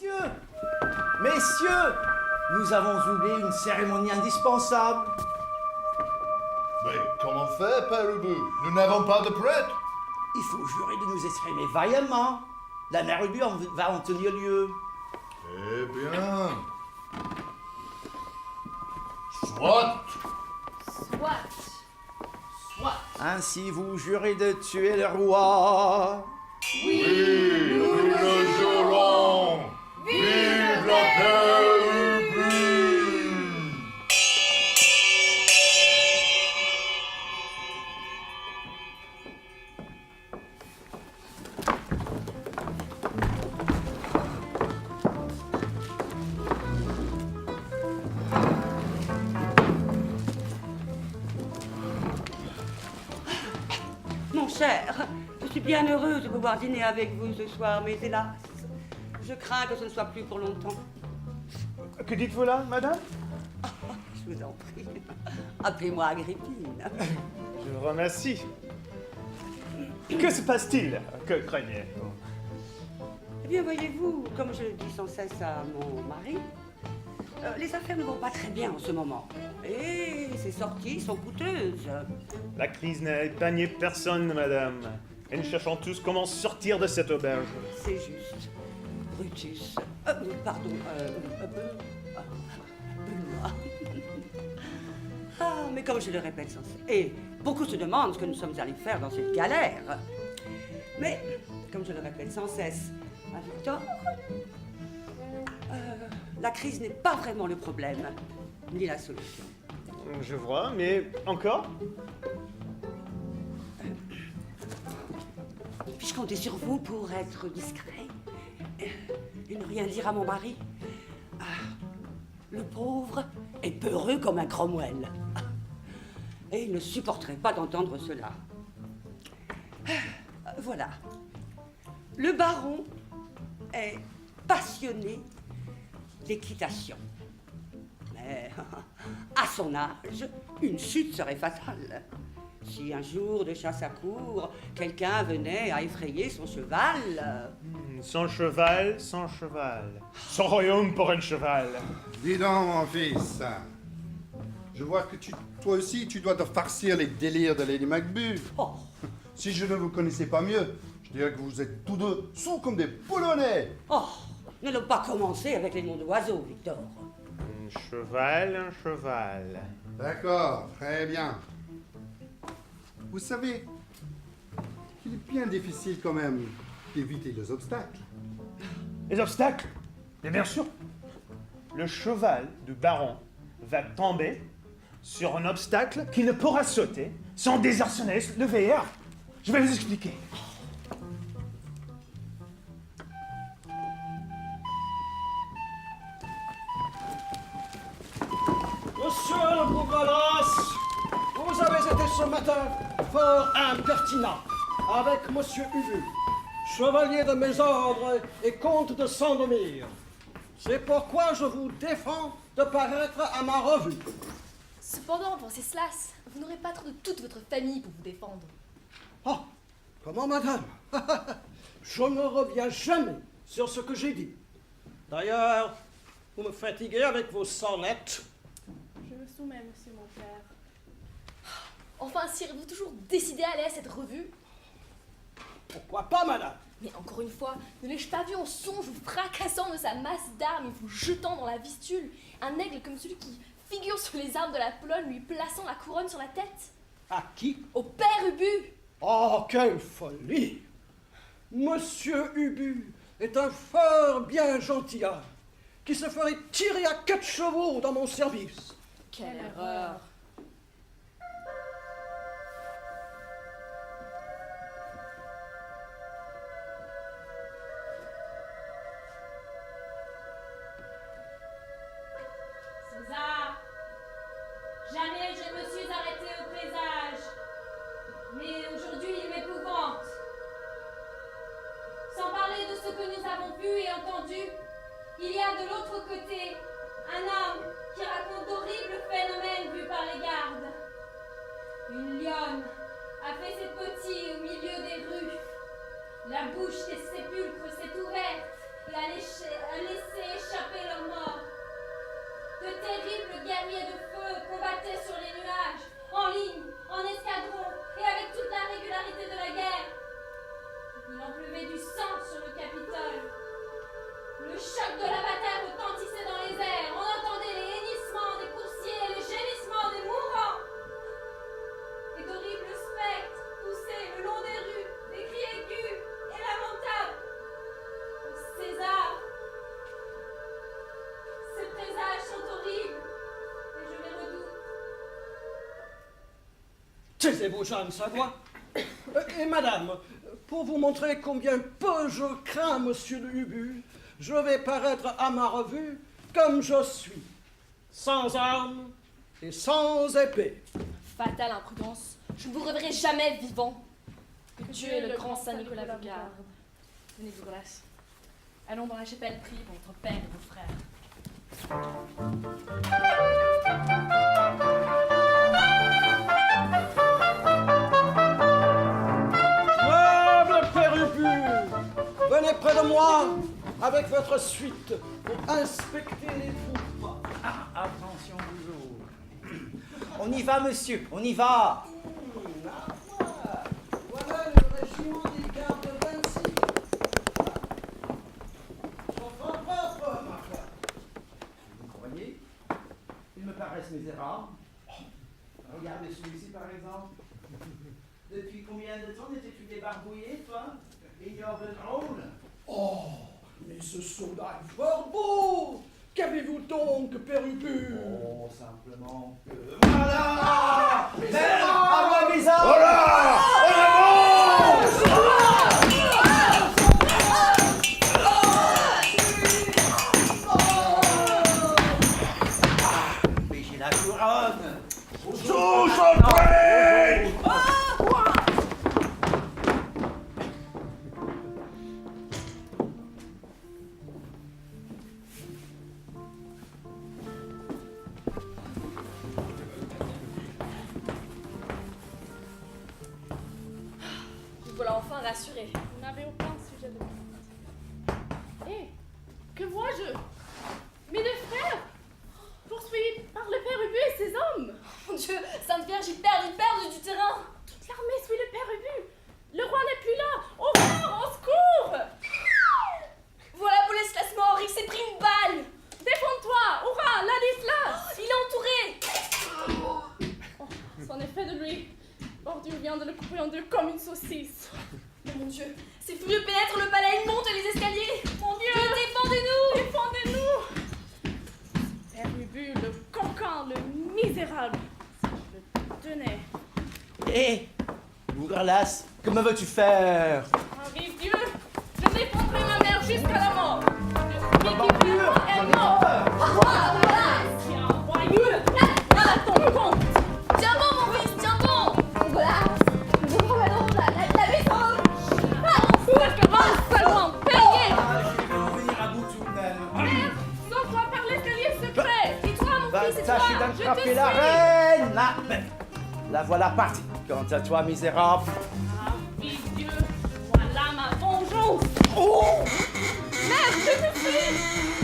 Messieurs, messieurs, nous avons oublié une cérémonie indispensable. Mais comment faire, Père Ubu? Nous n'avons pas de prêtre. Il faut jurer de nous exprimer vaillamment. La mère Ubu va en tenir lieu. Eh bien... Soit. Ainsi vous jurez de tuer le roi. Oui, nous le jurons. Vive la Père Ubu! Mon cher, je suis bien heureuse de pouvoir dîner avec vous ce soir, mais hélas, je crains que ce ne soit plus pour longtemps. Que dites-vous là, madame? Je vous en prie. Appelez-moi Agrippine. Je vous remercie. Que se passe-t-il? Que craignez-vous? Eh bien, voyez-vous, comme je le dis sans cesse à mon mari, les affaires ne vont pas très bien en ce moment. Et ces sorties sont coûteuses. La crise n'a épargné personne, madame. Et nous cherchons tous comment sortir de cette auberge. C'est juste. Brutus. Pardon. Benoît. Ah, mais comme je le répète sans cesse. Et beaucoup se demandent ce que nous sommes allés faire dans cette galère. Mais, comme je le répète sans cesse à Victor, la crise n'est pas vraiment le problème, ni la solution. Je vois, mais encore? Puis-je compter sur vous pour être discret et ne rien dire à mon mari? Ah, le pauvre est peureux comme un Cromwell. Et il ne supporterait pas d'entendre cela. Voilà. Le baron est passionné d'équitation. Mais à son âge, une chute serait fatale. Si un jour de chasse à courre, quelqu'un venait à effrayer son cheval... Sans cheval, sans cheval. Son royaume pour un cheval. Dis donc, mon fils. Je vois que toi aussi, tu dois te farcir les délires de Lady Macbeth. Oh, Si je ne vous connaissais pas mieux, je dirais que vous êtes tous deux sous comme des Polonais. oh, n'allons pas commencer avec les noms d'oiseaux, Victor. Un cheval, un cheval. D'accord, très bien. Vous savez qu'il est bien difficile quand même d'éviter les obstacles. Les obstacles? Mais bien sûr. Le cheval du baron va tomber sur un obstacle qui ne pourra sauter sans désarçonner le VR. Je vais vous expliquer. Monsieur le Bourgalas, vous avez été ce matin fort impertinent avec Monsieur Ubu, chevalier de mes ordres et comte de Sandomir. C'est pourquoi je vous défends de paraître à ma revue. Cependant, Venceslas, vous n'aurez pas trop de toute votre famille pour vous défendre. Ah, comment, madame? Je ne reviens jamais sur ce que j'ai dit. D'ailleurs, vous me fatiguez avec vos sonnettes. Je me soumets, monsieur mon père. Enfin, serez-vous toujours décidé à aller à cette revue? Pourquoi pas, madame? Mais encore une fois, ne l'ai-je pas vu en songe vous fracassant de sa masse d'armes et vous jetant dans la vistule un aigle comme celui qui figure sur les armes de la Pologne, lui plaçant la couronne sur la tête? À qui? Au père Ubu! Oh, quelle folie! Monsieur Ubu est un fort bien gentilhomme qui se ferait tirer à 4 chevaux dans mon service. Quelle erreur! César, jamais je me suis arrêté au présage, mais aujourd'hui il m'épouvante. Sans parler de ce que nous avons vu et entendu, il y a de l'autre côté un homme qui raconte d'horribles phénomènes vus par les gardes. Une lionne a fait ses petits au milieu des rues. La bouche des sépulcres s'est ouverte et a laissé Taisez-vous, Jeanne Savoie. Et madame, pour vous montrer combien peu je crains monsieur le Ubu, je vais paraître à ma revue comme je suis, sans armes et sans épée. Fatale imprudence. Je ne vous reverrai jamais vivant. Que Dieu et le grand Saint Nicolas vous gardent. Venez, Douglas. Allons dans la chapelle prier pour votre père et vos frères. Noble Père Ubu, venez près de moi avec votre suite pour inspecter les troupes. Attention toujours. On y va, monsieur, on y va. Voilà le régiment des gardes de 26. Enfin propre, ma foi. Vous croyez? Ils me paraissent misérables. Regardez celui-ci, par exemple. Depuis combien de temps n'étais-tu débarbouillé, toi? Ignore de drôle. Oh, mais ce soldat est fort beau. Qu'avez-vous donc, Père Ubu? Oh, simplement que... Voilà! À moi, bizarre! Voilà! Mais j'ai la couronne! Tous en prêt! Vous voilà enfin rassuré. Vous n'avez aucun sujet de plainte. Hé, que vois-je? Mes deux frères, poursuivis par le père Ubu et ses hommes. Mon Dieu, Sainte Vierge, ils perdent du terrain. Toute l'armée suit le père Ubu. Le roi n'est plus là. Au fort, au secours! Voilà Boleslas mort, il s'est pris une balle. Défends-toi, hurrah, Ladislas! Il est entouré. C'en est fait de lui. Bordure vient de le couper en deux comme une saucisse. Oh mon Dieu, ces furieux pénètrent le palais, ils montent les escaliers. Mon Dieu! Défendez-nous. Défendez-nous! Père Ubu, le coquin, le misérable. Si je le tenais. Hé! Bougrelas, que me veux-tu faire? Henri Dieu, je défendrai ma mère jusqu'à la mort. Le fils est mort. Tiens, voyou, à ton compte. Tiens bon, mon fils, tiens bon. Voilà, nous revenons la maison. Seulement, payé. Je vais en venir à bout tout de même. Père, sauve-toi par l'escalier secret. Et toi, mon Va fils, et toi? tâcher je te d'attraper la suis. reine! Là, ben, la voilà partie. Quant à toi, misérable. Henri Dieu, voilà ma vengeance. Oh! Mère, je te suis.